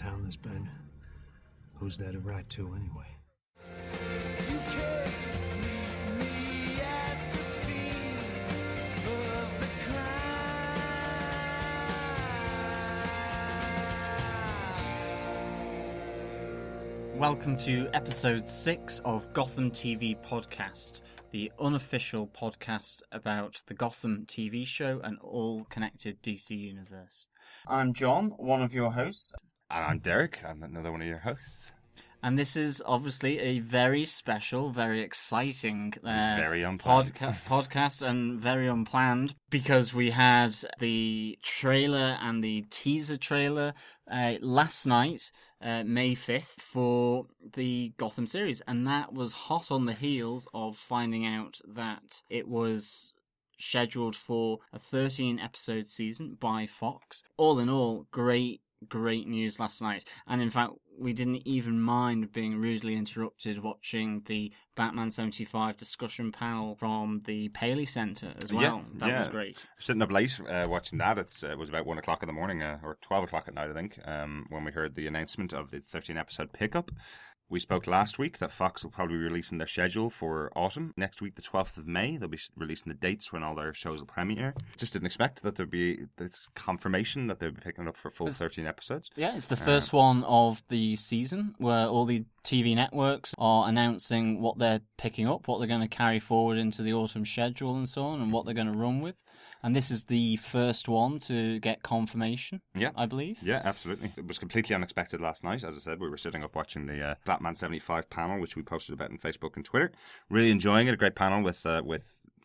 town that's been. Who's there to write to anyway? You can't meet me at the scene of the crime. Welcome to episode 6 of Gotham TV Podcast, the unofficial podcast about the Gotham TV show and all connected DC universe. I'm John, one of your hosts. And I'm Derek, I'm another one of your hosts. And this is obviously a very special, very exciting very unplanned. podcast and very unplanned because we had the trailer and the teaser trailer last night, May 5th, for the Gotham series. And that was hot on the heels of finding out that it was scheduled for a 13-episode season by Fox. All in all, great news last night. And in fact, we didn't even mind being rudely interrupted watching the Batman 75 discussion panel from the Paley Centre as well. That was great. Sitting up late watching that. It was about 1 o'clock in the morning, or 12 o'clock at night, I think, when we heard the announcement of the 13-episode pickup. We spoke last week that Fox will probably be releasing their schedule for autumn. Next week, the 12th of May, they'll be releasing the dates when all their shows will premiere. Just didn't expect that there'd be this confirmation that they'd be picking it up for full 13 episodes. Yeah, it's the first one of the season where all the TV networks are announcing what they're picking up, what they're going to carry forward into the autumn schedule and so on, and what they're going to run with. And this is the first one to get confirmation, I believe. Yeah, absolutely. It was completely unexpected last night. As I said, we were sitting up watching the Batman 75 panel, which we posted about on Facebook and Twitter. Really enjoying it. A great panel with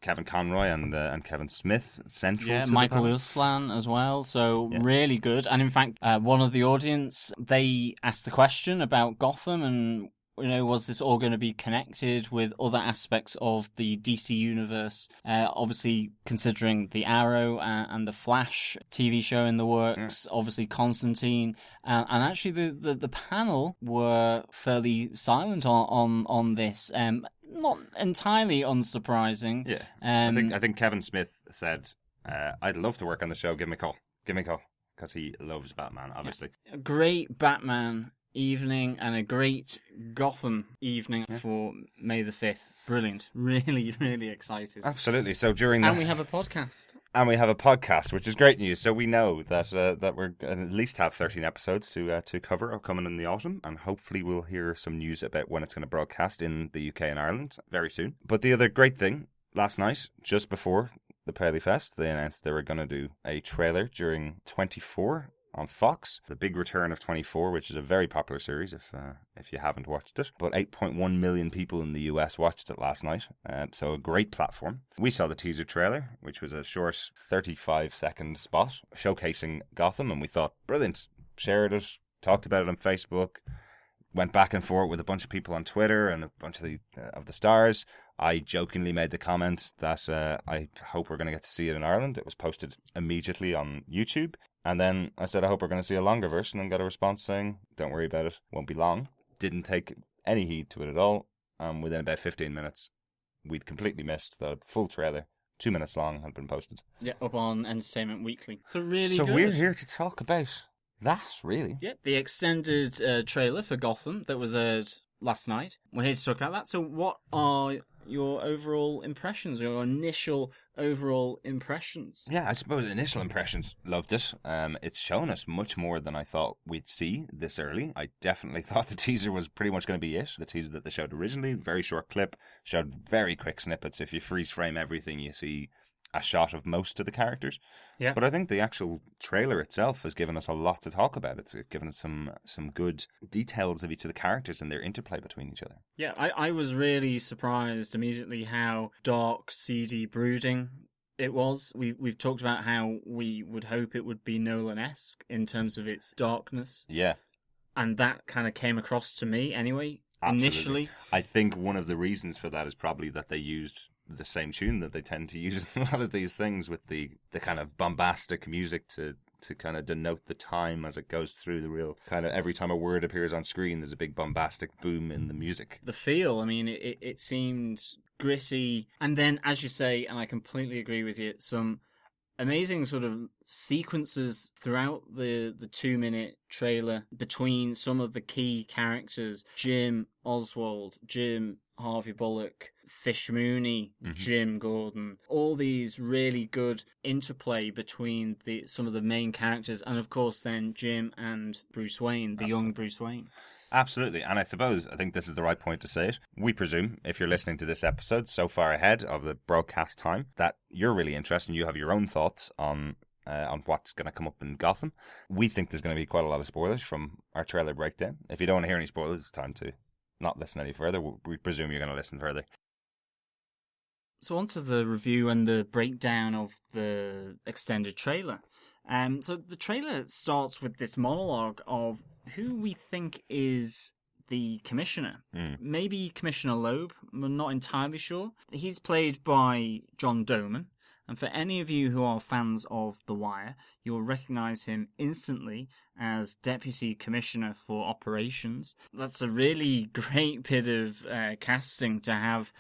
Kevin Conroy and Kevin Smith central to Michael the Uslan as well. So really good. And in fact, one of the audience, they asked the question about Gotham and, you know, was this all going to be connected with other aspects of the DC universe? Obviously, considering the Arrow and the Flash TV show in the works, obviously Constantine, and actually the panel were fairly silent on this. Not entirely unsurprising. Yeah, I think Kevin Smith said, "I'd love to work on the show. Give me a call, because he loves Batman, obviously." Yeah. A great Batman evening and a great Gotham evening for May the 5th. Brilliant. Really, really excited. Absolutely. So And we have a podcast. And we have a podcast, which is great news. So we know that we're going to at least have 13 episodes to cover coming in the autumn, and hopefully we'll hear some news about when it's going to broadcast in the UK and Ireland very soon. But the other great thing, last night, just before the Paley Fest, they announced they were going to do a trailer during 24 on Fox, the big return of 24, which is a very popular series if you haven't watched it. But 8.1 million people in the US watched it last night, so a great platform. We saw the teaser trailer, which was a short 35-second spot showcasing Gotham, and we thought, brilliant, shared it, talked about it on Facebook, went back and forth with a bunch of people on Twitter and a bunch of the stars. I jokingly made the comment that I hope we're going to get to see it in Ireland. It was posted immediately on YouTube. And then I said, I hope we're going to see a longer version, and got a response saying, don't worry about it, won't be long. Didn't take any heed to it at all. Within about 15 minutes, we'd completely missed the full trailer, 2 minutes long, had been posted. Yeah, up on Entertainment Weekly. So really So good. We're here to talk about that, really. Yeah, the extended trailer for Gotham that was aired last night. We're here to talk about that. So what are your overall impressions, your initial overall impressions? Yeah, I suppose initial impressions, loved it. It's shown us much more than I thought we'd see this early. I definitely thought the teaser was pretty much going to be it. The teaser that they showed originally, very short clip, showed very quick snippets. If you freeze frame everything, you see a shot of most of the characters. Yeah. But I think the actual trailer itself has given us a lot to talk about. It's given us some good details of each of the characters and their interplay between each other. Yeah, I was really surprised immediately how dark, seedy, brooding it was. We've talked about how we would hope it would be Nolan-esque in terms of its darkness. Yeah. And that kind of came across to me anyway, initially. I think one of the reasons for that is probably that they used the same tune that they tend to use in a lot of these things, with the kind of bombastic music to kind of denote the time as it goes through. The real kind of, every time a word appears on screen, there's a big bombastic boom in the music. The feel, I mean, it seemed gritty. And then, as you say, and I completely agree with you, some amazing sort of sequences throughout the 2-minute trailer between some of the key characters: Jim, Oswald, Jim, Harvey Bullock, Fish Mooney, Jim Gordon. All these really good interplay between some of the main characters, and of course then Jim and Bruce Wayne, the young Bruce Wayne. Absolutely, and I think this is the right point to say it. We presume, if you're listening to this episode so far ahead of the broadcast time, that you're really interested and you have your own thoughts on what's going to come up in Gotham. We think there's going to be quite a lot of spoilers from our trailer breakdown. If you don't want to hear any spoilers, it's time to not listen any further. We presume you're going to listen further. So on to the review and the breakdown of the extended trailer. So the trailer starts with this monologue of who we think is the commissioner. Maybe Commissioner Loeb, we're not entirely sure. He's played by John Doman, and for any of you who are fans of The Wire, you will recognise him instantly as Deputy Commissioner for Operations. That's a really great bit of casting to have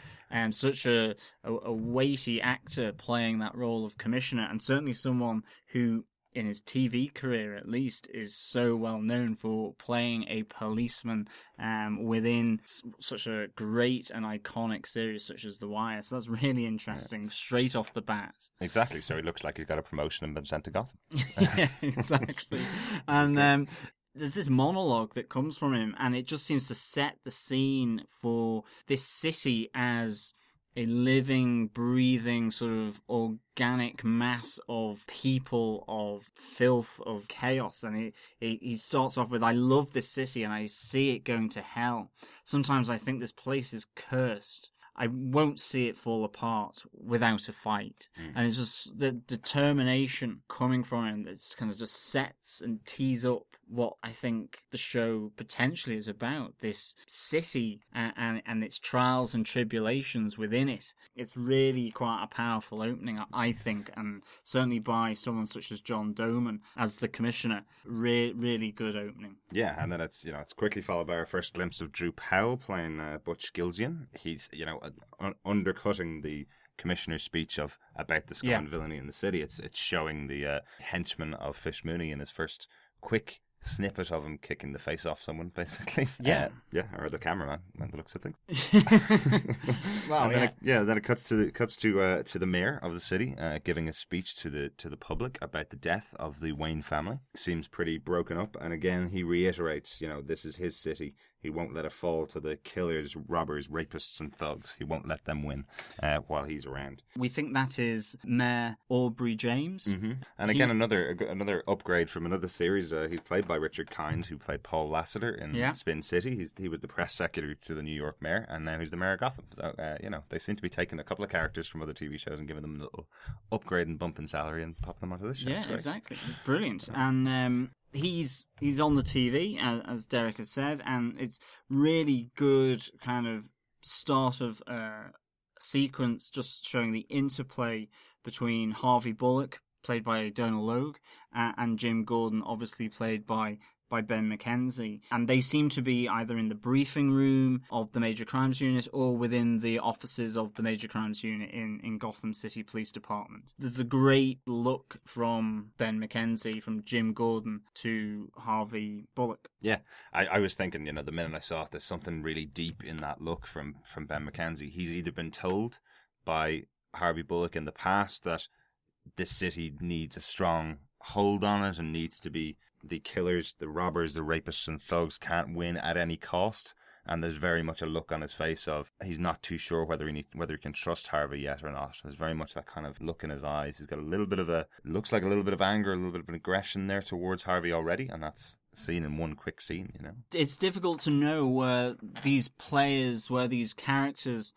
such a weighty actor playing that role of Commissioner, and certainly someone who, in his TV career at least, is so well known for playing a policeman within such a great and iconic series such as The Wire. So that's really interesting, straight off the bat. Exactly, so he looks like he's got a promotion and been sent to Gotham. Yeah, exactly. And there's this monologue that comes from him, and it just seems to set the scene for this city as a living, breathing, sort of organic mass of people, of filth, of chaos. And he starts off with, "I love this city and I see it going to hell. Sometimes I think this place is cursed. I won't see it fall apart without a fight." And it's just the determination coming from him that's kind of just sets and tees up what I think the show potentially is about. This city and its trials and tribulations within it. It's really quite a powerful opening, I think, and certainly by someone such as John Doman as the commissioner. Really good opening. Yeah, and then it's quickly followed by our first glimpse of Drew Powell playing Butch Gilzian. He's undercutting the commissioner's speech about the scum and villainy in the city. It's showing the henchman of Fish Mooney in his first quick snippet of him kicking the face off someone, basically. Or the cameraman, by the looks of things. Well, then it cuts to the mayor of the city giving a speech to the public about the death of the Wayne family. Seems pretty broken up, and again he reiterates, this is his city. He won't let it fall to the killers, robbers, rapists, and thugs. He won't let them win while he's around. We think that is Mayor Aubrey James. And again, another upgrade from another series. He's played by Richard Kind, who played Paul Lassiter in Spin City. He was the press secretary to the New York mayor, and now he's the mayor of Gotham. So, they seem to be taking a couple of characters from other TV shows and giving them a little upgrade and bump in salary and popping them onto this show. Yeah, exactly. It's brilliant. And he's on the TV, as Derek has said, and it's really good kind of start of sequence, just showing the interplay between Harvey Bullock, played by Donal Logue, and Jim Gordon, obviously played by Ben McKenzie. And they seem to be either in the briefing room of the Major Crimes Unit or within the offices of the Major Crimes Unit in Gotham City Police Department. There's a great look from Ben McKenzie, from Jim Gordon to Harvey Bullock. Yeah, I was thinking, the minute I saw it, there's something really deep in that look from Ben McKenzie. He's either been told by Harvey Bullock in the past that this city needs a strong hold on it and needs to be the killers, the robbers, the rapists and thugs can't win at any cost. And there's very much a look on his face of he's not too sure whether he can trust Harvey yet or not. There's very much that kind of look in his eyes. He's got looks like a little bit of anger, a little bit of aggression there towards Harvey already, and that's seen in one quick scene, It's difficult to know where these characters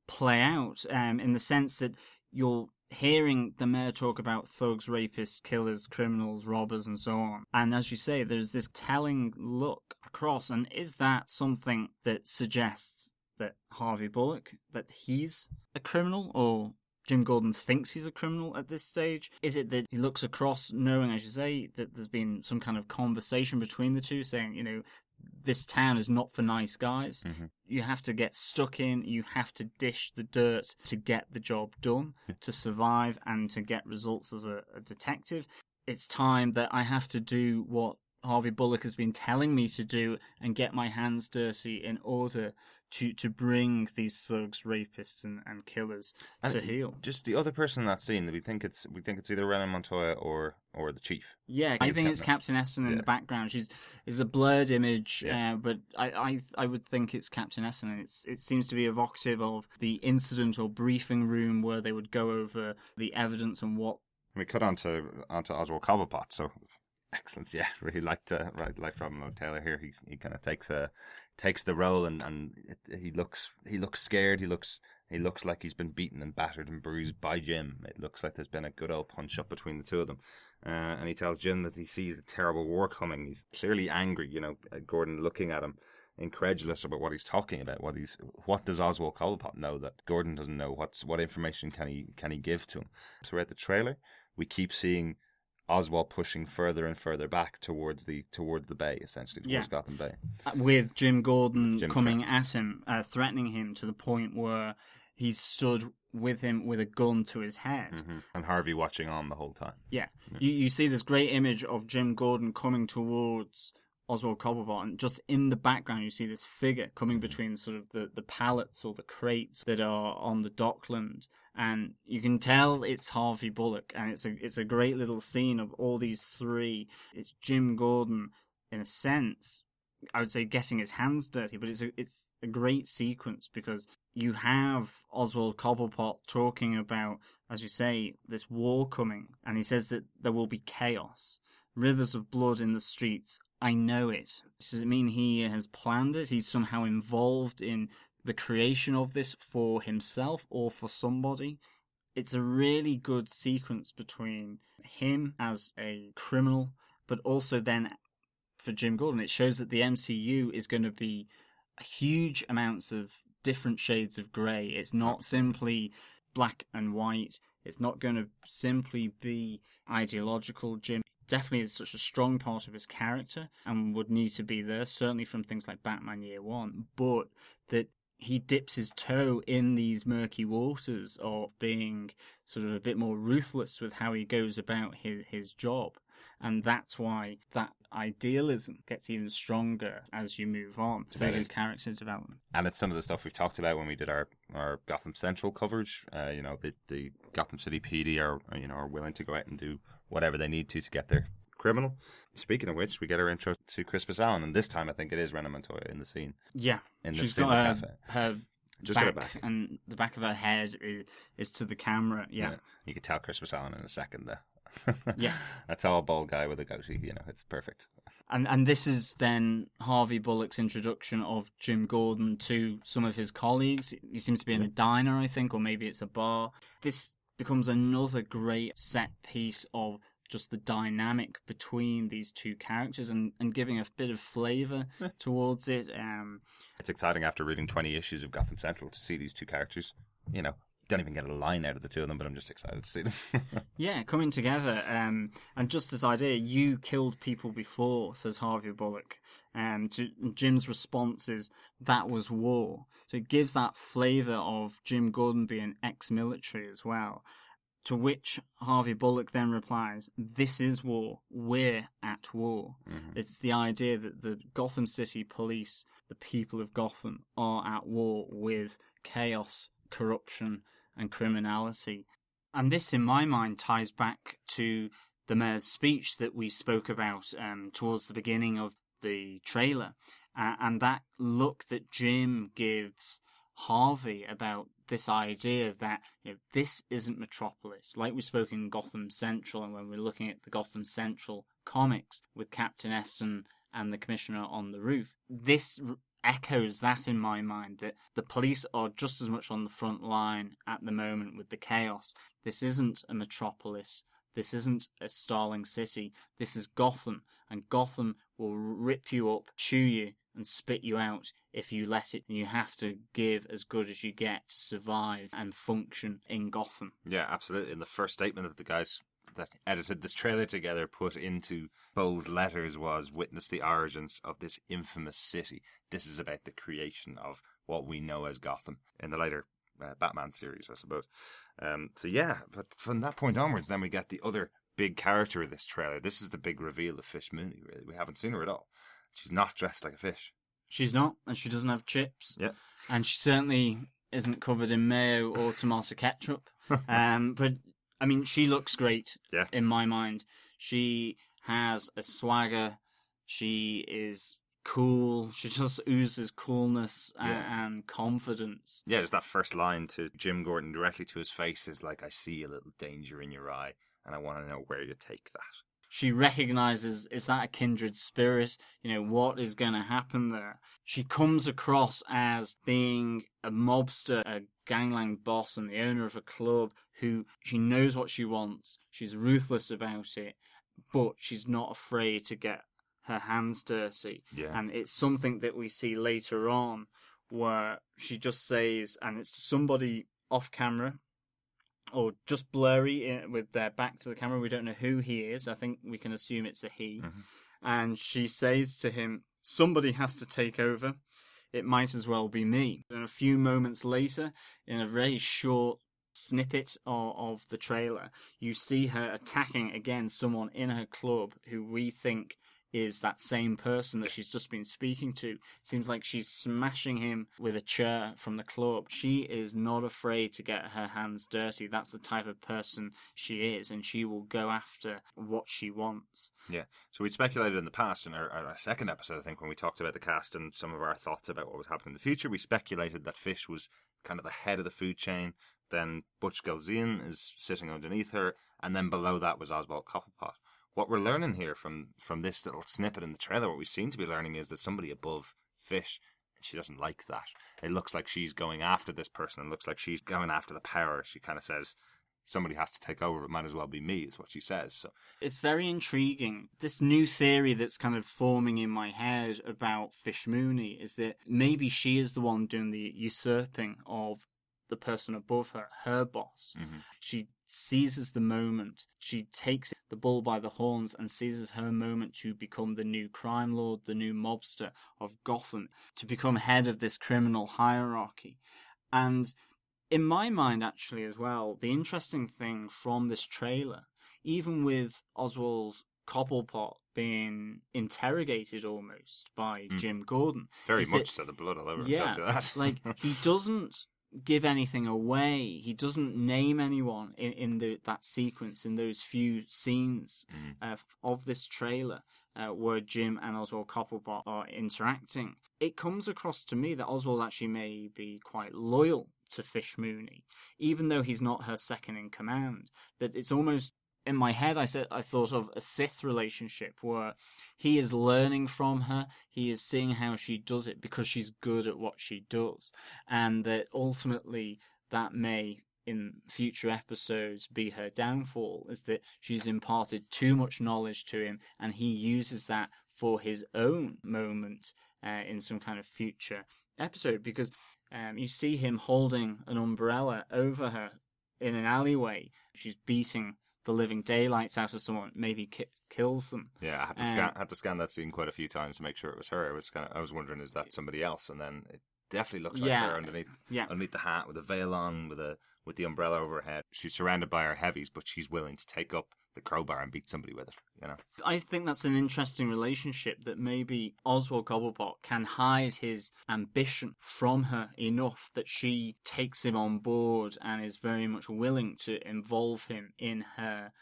play out, in the sense that you're hearing the mayor talk about thugs, rapists, killers, criminals, robbers, and so on. And as you say, there's this telling look across. And is that something that suggests that Harvey Bullock, that he's a criminal, or Jim Gordon thinks he's a criminal at this stage? Is it that he looks across knowing, as you say, that there's been some kind of conversation between the two saying, this town is not for nice guys. Mm-hmm. You have to get stuck in, you have to dish the dirt to get the job done, to survive and to get results as a detective. It's time that I have to do what Harvey Bullock has been telling me to do and get my hands dirty in order to bring these thugs, rapists, and killers to heel. Just the other person in that scene, we think it's either Renan Montoya or the chief. Yeah, I think it's Captain Essen in the background. She's a blurred image, but I would think it's Captain Essen. And it seems to be evocative of the incident or briefing room where they would go over the evidence and what. We cut onto Oswald Cobblepot, so excellent. Yeah, really liked Robin Taylor here. He kind of takes the role and he looks scared. He looks like he's been beaten and battered and bruised by Jim. It looks like there's been a good old punch up between the two of them. And he tells Jim that he sees a terrible war coming. He's clearly angry. Gordon looking at him, incredulous about what he's talking about. What does Oswald Cobblepot know that Gordon doesn't know? What information can he give to him? Throughout the trailer, we keep seeing Oswald pushing further and further back towards the bay, essentially, towards Gotham Bay. With Jim Gordon coming at him, threatening him to the point where he's stood with him with a gun to his head. Mm-hmm. And Harvey watching on the whole time. Yeah. You see this great image of Jim Gordon coming towards Oswald Cobblepot, and just in the background you see this figure coming between sort of the pallets or the crates that are on the dockland, and you can tell it's Harvey Bullock, and it's a great little scene of all these three. It's Jim Gordon, in a sense, I would say getting his hands dirty, but it's a great sequence because you have Oswald Cobblepot talking about, as you say, this war coming, and he says that there will be chaos. Rivers of blood in the streets. I know it. Does it mean he has planned it? He's somehow involved in the creation of this for himself or for somebody? It's a really good sequence between him as a criminal, but also then for Jim Gordon. It shows that the MCU is going to be huge amounts of different shades of grey. It's not simply black and white. It's not going to simply be ideological. Jim definitely is such a strong part of his character and would need to be there, certainly from things like Batman Year One, but that he dips his toe in these murky waters of being sort of a bit more ruthless with how he goes about his job. And that's why that idealism gets even stronger as you move on through his character development. And it's some of the stuff we've talked about when we did our Gotham Central coverage. The Gotham City PD are willing to go out and do whatever they need to get their criminal. Speaking of which, we get our intro to Crispus Allen, and this time I think it is Renan Montoya in the scene. Yeah, she's got her back, and the back of her head is to the camera. Yeah. You could tell Crispus Allen in a second there. Yeah, that's all bald guy with a goatee. It's perfect. And this is then Harvey Bullock's introduction of Jim Gordon to some of his colleagues. He seems to be in a diner, I think, or maybe it's a bar. This becomes another great set piece of just the dynamic between these two characters and giving a bit of flavour towards it. It's exciting after reading 20 issues of Gotham Central to see these two characters, don't even get a line out of the two of them, but I'm just excited to see them. Yeah, coming together. And just this idea, you killed people before, says Harvey Bullock. Jim's response is, that was war. So it gives that flavour of Jim Gordon being ex-military as well. To which Harvey Bullock then replies, this is war. We're at war. Mm-hmm. It's the idea that the Gotham City police, the people of Gotham, are at war with chaos, corruption, and criminality. And this, in my mind, ties back to the mayor's speech that we spoke about towards the beginning of the trailer. And that look that Jim gives Harvey about this idea that this isn't Metropolis. Like we spoke in Gotham Central, and when we're looking at the Gotham Central comics with Captain Essen and the Commissioner on the roof, this echoes that in my mind, that the police are just as much on the front line at the moment with the chaos. This isn't a Metropolis. This isn't a Starling City. This is Gotham, and Gotham will rip you up, chew you, and spit you out if you let it. And you have to give as good as you get to survive and function in Gotham. Yeah, absolutely. And the first statement that the guys that edited this trailer together put into bold letters was "Witness the origins of this infamous city." This is about the creation of what we know as Gotham in the later Batman series, I suppose. So yeah, but from that point onwards, then we get the other big character of this trailer. This is the big reveal of Fish Mooney, really. We haven't seen her at all. She's not dressed like a fish. She's not, and she doesn't have chips. Yeah. And she certainly isn't covered in mayo or tomato ketchup. But, I mean, she looks great in my mind. She has a swagger. She is cool. She just oozes coolness and confidence. Yeah, there's that first line to Jim Gordon directly to his face is like, "I see a little danger in your eye, and I want to know where you take that." She recognizes, is that a kindred spirit? You know, what is going to happen there? She comes across as being a mobster, a gangland boss and the owner of a club who she knows what she wants. She's ruthless about it, but she's not afraid to get her hands dirty. Yeah. And it's something that we see later on where she just says, and it's to somebody off camera, or just blurry with their back to the camera. We don't know who he is. I think we can assume it's a he. Mm-hmm. And she says to him, somebody has to take over. It might as well be me. And a few moments later, in a very short snippet of the trailer, you see her attacking again someone in her club who we think is that same person that she's just been speaking to. It seems like she's smashing him with a chair from the club. She is not afraid to get her hands dirty. That's the type of person she is, and she will go after what she wants. Yeah. So we'd speculated in the past, in our second episode, I think, when we talked about the cast and some of our thoughts about what was happening in the future, we speculated that Fish was kind of the head of the food chain. Then Butch Galzean is sitting underneath her, and then below that was Oswald Cobblepot. What we're learning here from this little snippet in the trailer, what we seem to be learning is that somebody above Fish, and she doesn't like that. It looks like she's going after this person. It looks like she's going after the power. She kind of says, somebody has to take over. It might as well be me, is what she says. So it's very intriguing. This new theory that's kind of forming in my head about Fish Mooney is that maybe she is the one doing the usurping of the person above her, her boss. Mm-hmm. She seizes the moment. She takes the bull by the horns and seizes her moment to become the new crime lord, the new mobster of Gotham, to become head of this criminal hierarchy. And in my mind, actually, as well, the interesting thing from this trailer, even with Oswald Cobblepot being interrogated almost by Jim Gordon. Very much so, the blood all over him tells you that. Like, he doesn't give anything away. He doesn't name anyone in that sequence, in those few scenes of this trailer where Jim and Oswald Cobblepot are interacting. It comes across to me that Oswald actually may be quite loyal to Fish Mooney, even though he's not her second in command. That it's almost, in my head, I thought of a Sith relationship where he is learning from her, he is seeing how she does it because she's good at what she does, and that ultimately that may, in future episodes, be her downfall, is that she's imparted too much knowledge to him, and he uses that for his own moment in some kind of future episode, because you see him holding an umbrella over her in an alleyway. She's beating the living daylights out of someone, maybe kills them. Yeah, I had to scan that scene quite a few times to make sure it was her. I was wondering, is that somebody else? And then it definitely looks like her underneath the hat with a veil on, with the umbrella over her head. She's surrounded by her heavies, but she's willing to take up the crowbar and beat somebody with it. You know, I think that's an interesting relationship, that maybe Oswald Cobblepot can hide his ambition from her enough that she takes him on board and is very much willing to involve him in her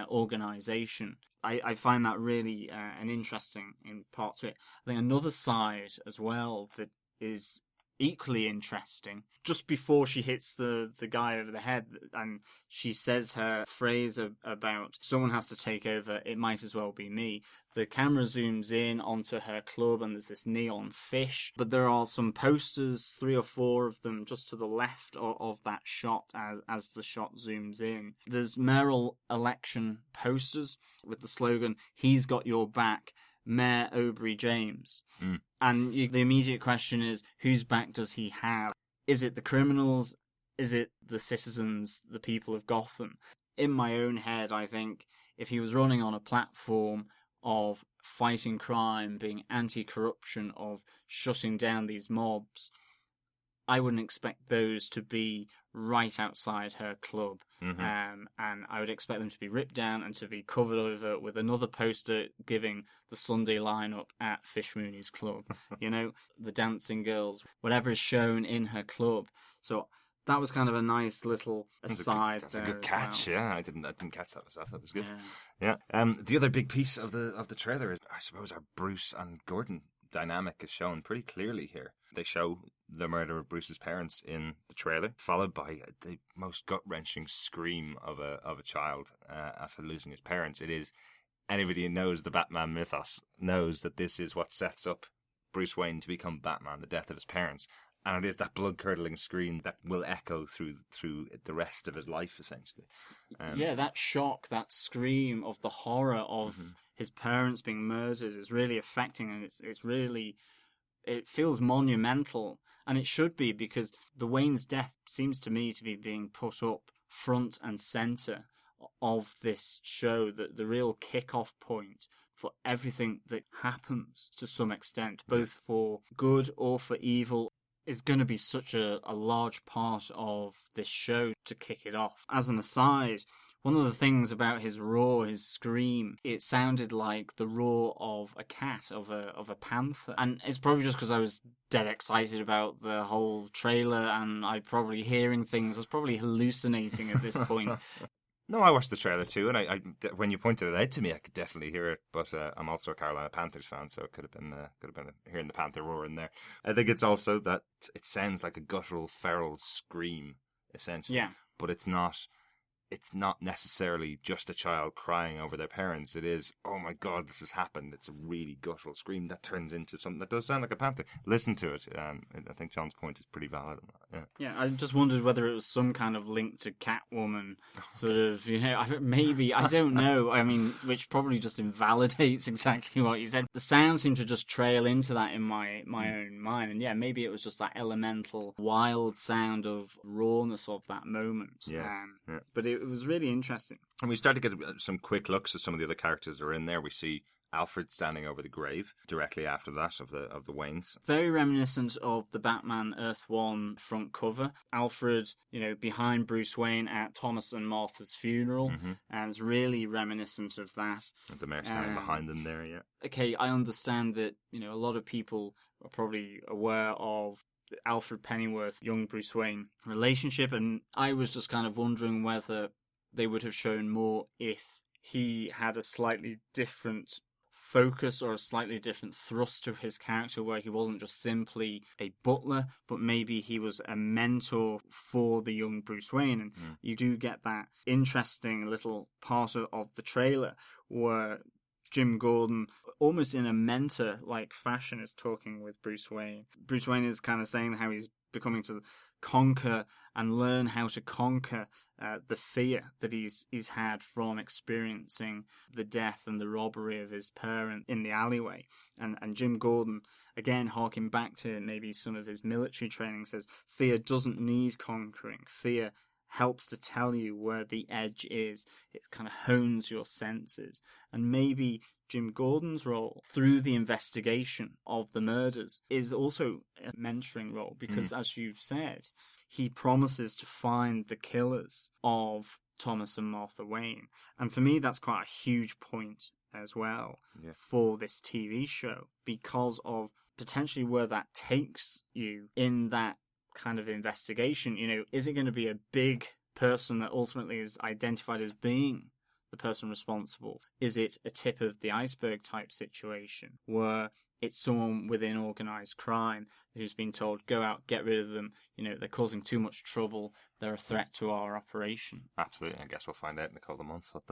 organisation. I find that really an interesting part to it. I think another side as well that is equally interesting, just before she hits the guy over the head and she says her phrase about someone has to take over, it might as well be me, the camera zooms in onto her club and there's this neon fish, but there are some posters, 3 or 4 of them, just to the left of that shot as the shot zooms in. There's mayoral election posters with the slogan, "He's got your back, Mayor Aubrey James." And the immediate question is, whose back does he have? Is it the criminals? Is it the citizens, the people of Gotham? in my own head, I think if he was running on a platform of fighting crime, being anti-corruption, of shutting down these mobs, I wouldn't expect those to be right outside her club. And I would expect them to be ripped down and to be covered over with another poster giving the Sunday lineup at Fish Mooney's club. The dancing girls, whatever is shown in her club. So that was kind of a nice little aside. That's a good catch. Well. Yeah, I didn't catch that myself. That was good. Yeah. The other big piece of the trailer is, I suppose, our Bruce and Gordon dynamic is shown pretty clearly here. They show the murder of Bruce's parents in the trailer, followed by the most gut-wrenching scream of a child after losing his parents. It is, anybody who knows the Batman mythos knows that this is what sets up Bruce Wayne to become Batman, the death of his parents. And it is that blood-curdling scream that will echo through the rest of his life, essentially. That shock, that scream of the horror of his parents being murdered is really affecting, and it's really, it feels monumental, and it should be, because the Wayne's death seems to me to be being put up front and centre of this show, that the real kick-off point for everything that happens to some extent, both for good or for evil, is going to be such a large part of this show to kick it off. As an aside, one of the things about his roar, his scream, it sounded like the roar of a cat, of a panther. And it's probably just because I was dead excited about the whole trailer and I probably hearing things. I was probably hallucinating at this point. No, I watched the trailer too, and I when you pointed it out to me, I could definitely hear it. But I'm also a Carolina Panthers fan, so it could have been hearing the Panther roar in there. I think it's also that it sounds like a guttural, feral scream, essentially. Yeah. But it's not. It's not necessarily just a child crying over their parents. It is, oh my God, this has happened. It's a really guttural scream that turns into something that does sound like a panther. Listen to it. I think John's point is pretty valid on that. Yeah, I just wondered whether it was some kind of link to Catwoman, sort of, maybe, I don't know. I mean, which probably just invalidates exactly what you said. The sound seemed to just trail into that in my own mind. And yeah, maybe it was just that elemental, wild sound of rawness of that moment. Yeah. But it was really interesting. And we start to get some quick looks at some of the other characters that are in there. We see Alfred standing over the grave directly after that of the Waynes. Very reminiscent of the Batman Earth 1 front cover. Alfred, behind Bruce Wayne at Thomas and Martha's funeral, and it's really reminiscent of that. And the mayor standing behind them there, yeah. Okay, I understand that, a lot of people are probably aware of the Alfred Pennyworth, young Bruce Wayne relationship, and I was just kind of wondering whether they would have shown more if he had a slightly different focus or a slightly different thrust to his character, where he wasn't just simply a butler, but maybe he was a mentor for the young Bruce Wayne. And you do get that interesting little part of the trailer where Jim Gordon, almost in a mentor-like fashion, is talking with Bruce Wayne. Bruce Wayne is kind of saying how he's becoming to conquer and learn how to conquer the fear that he's had from experiencing the death and the robbery of his parent in the alleyway. And Jim Gordon, again, harking back to maybe some of his military training, says fear doesn't need conquering. Fear helps to tell you where the edge is. It kind of hones your senses. And maybe Jim Gordon's role through the investigation of the murders is also a mentoring role, because as you've said, he promises to find the killers of Thomas and Martha Wayne. And for me, that's quite a huge point as well for this TV show, because of potentially where that takes you in that kind of investigation. Is it going to be a big person that ultimately is identified as being the person responsible? Is it a tip of the iceberg type situation where it's someone within organised crime who's been told, go out, get rid of them, they're causing too much trouble, they're a threat to our operation? Absolutely. I guess we'll find out in a couple of months what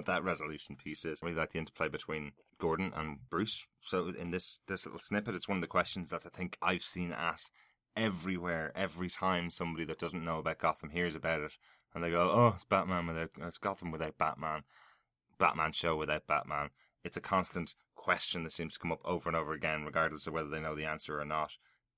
that resolution piece is. I really like the interplay between Gordon and Bruce. So in this little snippet, it's one of the questions that I think I've seen asked everywhere, every time somebody that doesn't know about Gotham hears about it, and they go, oh, it's Gotham without Batman, Batman show without Batman. It's a constant question that seems to come up over and over again, regardless of whether they know the answer or not.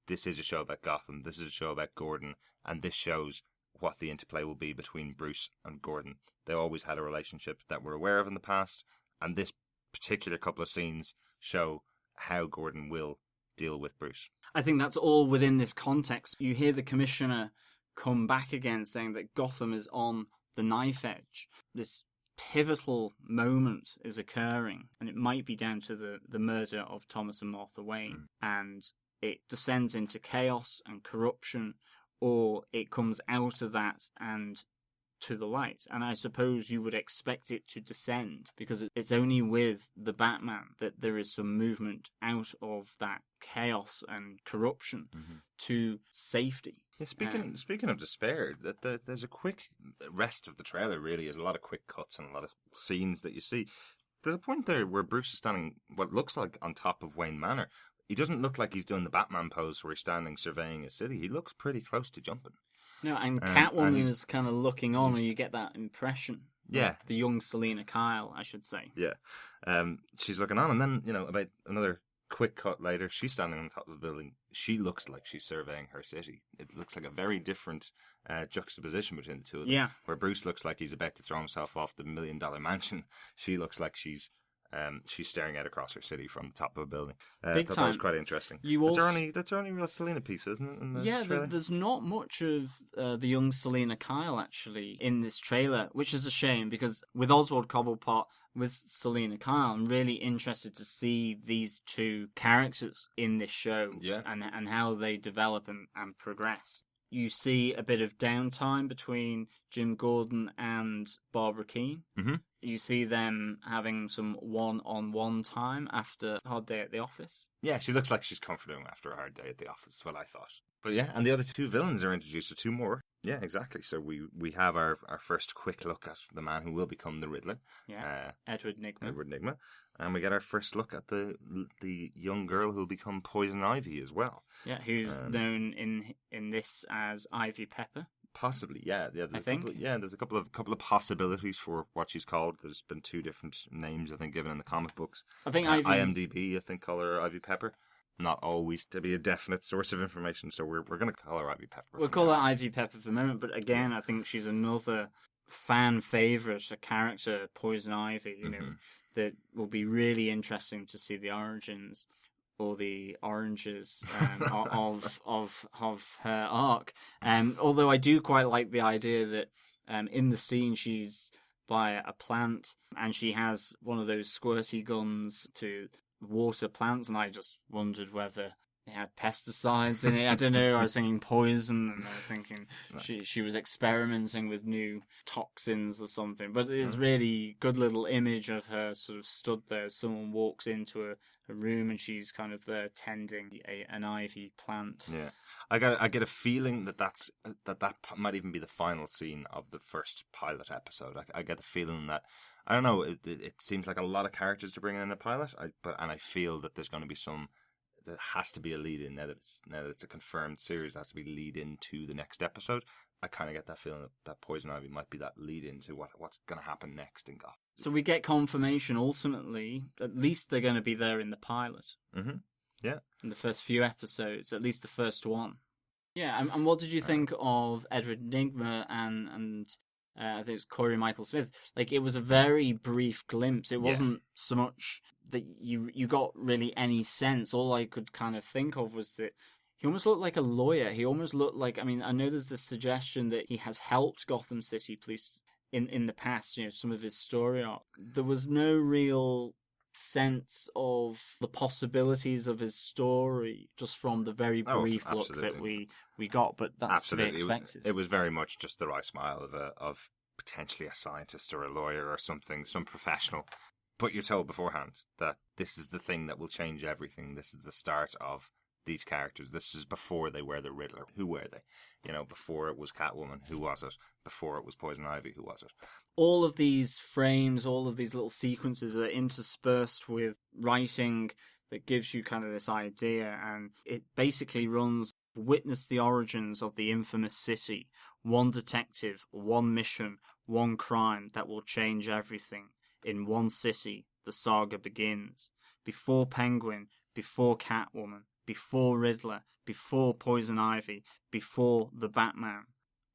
This is a show about Gotham, this is a show about Gordon, and this shows what the interplay will be between Bruce and Gordon. They always had a relationship that we're aware of in the past, and this particular couple of scenes show how Gordon will deal with Bruce. I think that's all within this context. You hear the Commissioner come back again saying that Gotham is on the knife edge. This pivotal moment is occurring, and it might be down to the murder of Thomas and Martha Wayne, and it descends into chaos and corruption, or it comes out of that and to the light. And I suppose you would expect it to descend, because it's only with the Batman that there is some movement out of that chaos and corruption to safety. Yeah, speaking of despair, there's a quick rest of the trailer. Really, there's a lot of quick cuts and a lot of scenes that you see. There's a point there where Bruce is standing what looks like on top of Wayne Manor. He doesn't look like he's doing the Batman pose where he's standing surveying a city. He looks pretty close to jumping. No, and Catwoman is kind of looking on, and you get that impression. Yeah. The young Selena Kyle, I should say. Yeah. She's looking on, and then, about another quick cut later, she's standing on top of the building. She looks like she's surveying her city. It looks like a very different juxtaposition between the two of them. Yeah. Where Bruce looks like he's about to throw himself off the $1 million mansion. She looks like she's staring out across her city from the top of a building. Big time. That was quite interesting. That's her only real Selena piece, isn't it? In the trailer? There's not much of the young Selena Kyle actually in this trailer, which is a shame, because with Oswald Cobblepot, with Selena Kyle, I'm really interested to see these two characters in this show, and how they develop and progress. You see a bit of downtime between Jim Gordon and Barbara Keane. Mm-hmm. You see them having some one-on-one time after a hard day at the office. Yeah, she looks like she's comforting after a hard day at the office, is what I thought. But yeah, and the other two villains are introduced, so two more. Yeah, exactly. So we have our first quick look at the man who will become the Riddler. Yeah, Edward Nygma. And we get our first look at the young girl who'll become Poison Ivy as well. Yeah, who's known in this as Ivy Pepper. Possibly, yeah. I think. There's a couple of possibilities for what she's called. There's been two different names, I think, given in the comic books. I think IMDb, I think, call her Ivy Pepper. Not always to be a definite source of information, so we're going to call her Ivy Pepper. We'll call her Ivy Pepper for the moment, but again, I think she's another fan favourite, a character, Poison Ivy, that will be really interesting to see the origins or the oranges of her arc. Although I do quite like the idea that in the scene she's by a plant and she has one of those squirty guns to water plants, and I just wondered whether it had pesticides in it. I don't know. I was thinking poison, and I was thinking she was experimenting with new toxins or something. But it's really good little image of her sort of stood there. Someone walks into a room and she's kind of there tending an ivy plant. Yeah, I get a feeling that might even be the final scene of the first pilot episode. I get the feeling that, I don't know, it seems like a lot of characters to bring in a pilot, and I feel that there's going to be there has to be a lead in now that it's a confirmed series. There has to be lead into the next episode. I kind of get that feeling that Poison Ivy might be that lead into what's going to happen next in Gotham. So we get confirmation ultimately. At least they're going to be there in the pilot. Mm-hmm. Yeah. In the first few episodes, at least the first one. Yeah, and what did you think of Edward Nygma and I think it's Corey Michael Smith? Like, it was a very brief glimpse. It wasn't so much that you got really any sense. All I could kind of think of was that he almost looked like a lawyer. He almost looked like, I mean, I know there's this suggestion that he has helped Gotham City Police in the past, some of his story arc. There was no real sense of the possibilities of his story just from the very brief look that we got, but that's to be expected. It was very much just the right smile of potentially a scientist or a lawyer or something, some professional. But you're told beforehand that this is the thing that will change everything. This is the start of these characters. This is before they were the Riddler. Who were they? Before it was Catwoman, who was it? Before it was Poison Ivy, who was it? All of these frames, all of these little sequences are interspersed with writing that gives you kind of this idea, and it basically runs, witness the origins of the infamous city. One detective, one mission, one crime that will change everything. In one city, the saga begins. Before Penguin, before Catwoman, before Riddler, before Poison Ivy, before the Batman.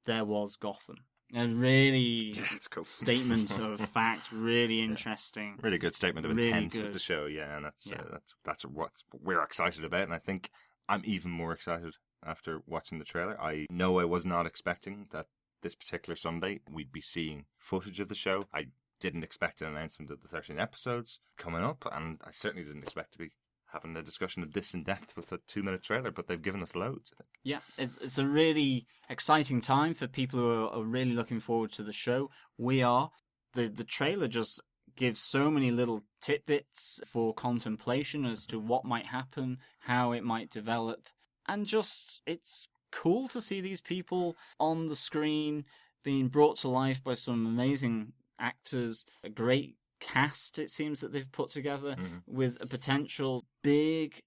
there was Gotham. A really It's cool. statement of fact, really interesting. Really good statement of Really intent good. with the show, yeah, and Yeah. that's what we're excited about, and I think I'm even more excited after watching the trailer. I know I was not expecting that this particular Sunday we'd be seeing footage of the show. I didn't expect an announcement of the 13 episodes coming up, and I certainly didn't expect to be having a discussion of this in depth with a 2-minute trailer, but they've given us loads, I think. Yeah, it's a really exciting time for people who are really looking forward to the show. We are. The trailer just gives so many little tidbits for contemplation as to what might happen, how it might develop, and just it's cool to see these people on the screen being brought to life by some amazing actors, a great cast it seems that they've put together with a potential big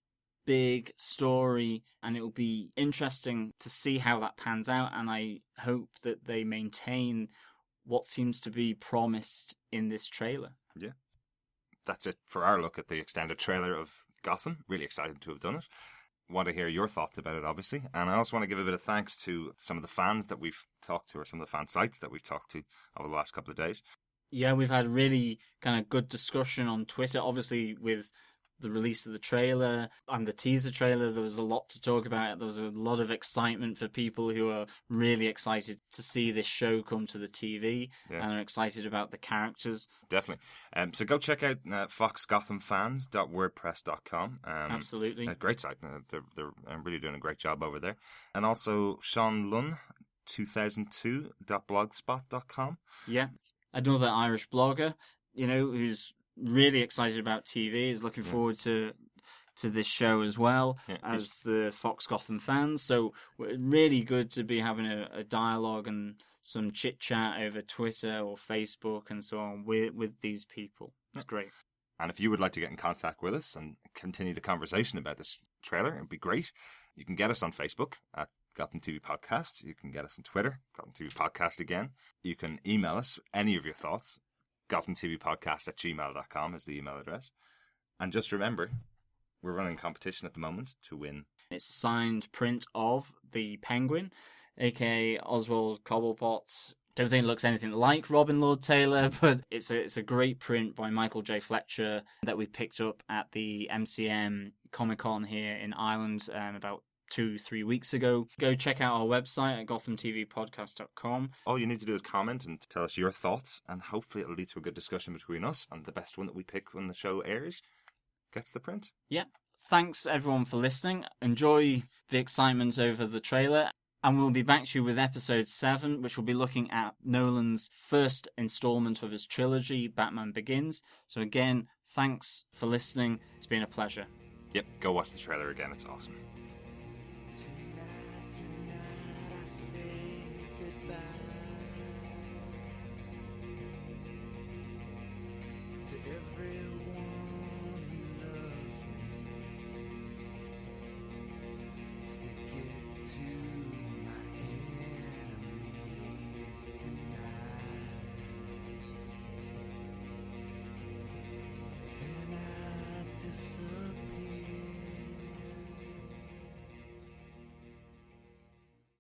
story, and it will be interesting to see how that pans out, and I hope that they maintain what seems to be promised in this trailer. Yeah. That's it for our look at the extended trailer of Gotham. Really excited to have done it. Want to hear your thoughts about it, obviously. And I also want to give a bit of thanks to some of the fans that we've talked to, or some of the fan sites that we've talked to over the last couple of days. Yeah, we've had really kind of good discussion on Twitter. Obviously, with the release of the trailer and the teaser trailer, there was a lot to talk about. There was a lot of excitement for people who are really excited to see this show come to the TV and are excited about the characters. Definitely. So go check out foxgothamfans.wordpress.com. Absolutely. A great site. They're really doing a great job over there. And also Sean Lunn, 2002.blogspot.com. Yeah. Another Irish blogger, who's really excited about TV, is looking forward to this show as well as the Fox Gotham fans. So we're really good to be having a dialogue and some chit chat over Twitter or Facebook and so on with these people. It's great. And if you would like to get in contact with us and continue the conversation about this trailer, it'd be great. You can get us on Facebook at Gotham TV Podcast. You can get us on Twitter, Gotham TV Podcast again. You can email us any of your thoughts. GothamTVPodcast@gmail.com is the email address. And just remember, we're running a competition at the moment to win. It's a signed print of the Penguin, aka Oswald Cobblepot. Don't think it looks anything like Robin Lord Taylor, but it's a great print by Michael J. Fletcher that we picked up at the MCM Comic-Con here in Ireland about 2-3 weeks ago. Go check out our website at gothamtvpodcast.com. All you need to do is comment and tell us your thoughts, and hopefully it'll lead to a good discussion between us, and the best one that we pick when the show airs gets the print. Yeah. Thanks everyone for listening. Enjoy the excitement over the trailer, and we'll be back to you with episode 7, which will be looking at Nolan's first installment of his trilogy, Batman Begins. So again, thanks for listening. It's been a pleasure. Yep, go watch the trailer again. It's awesome. To everyone who loves me, stick it to my enemies tonight. Then I disappear.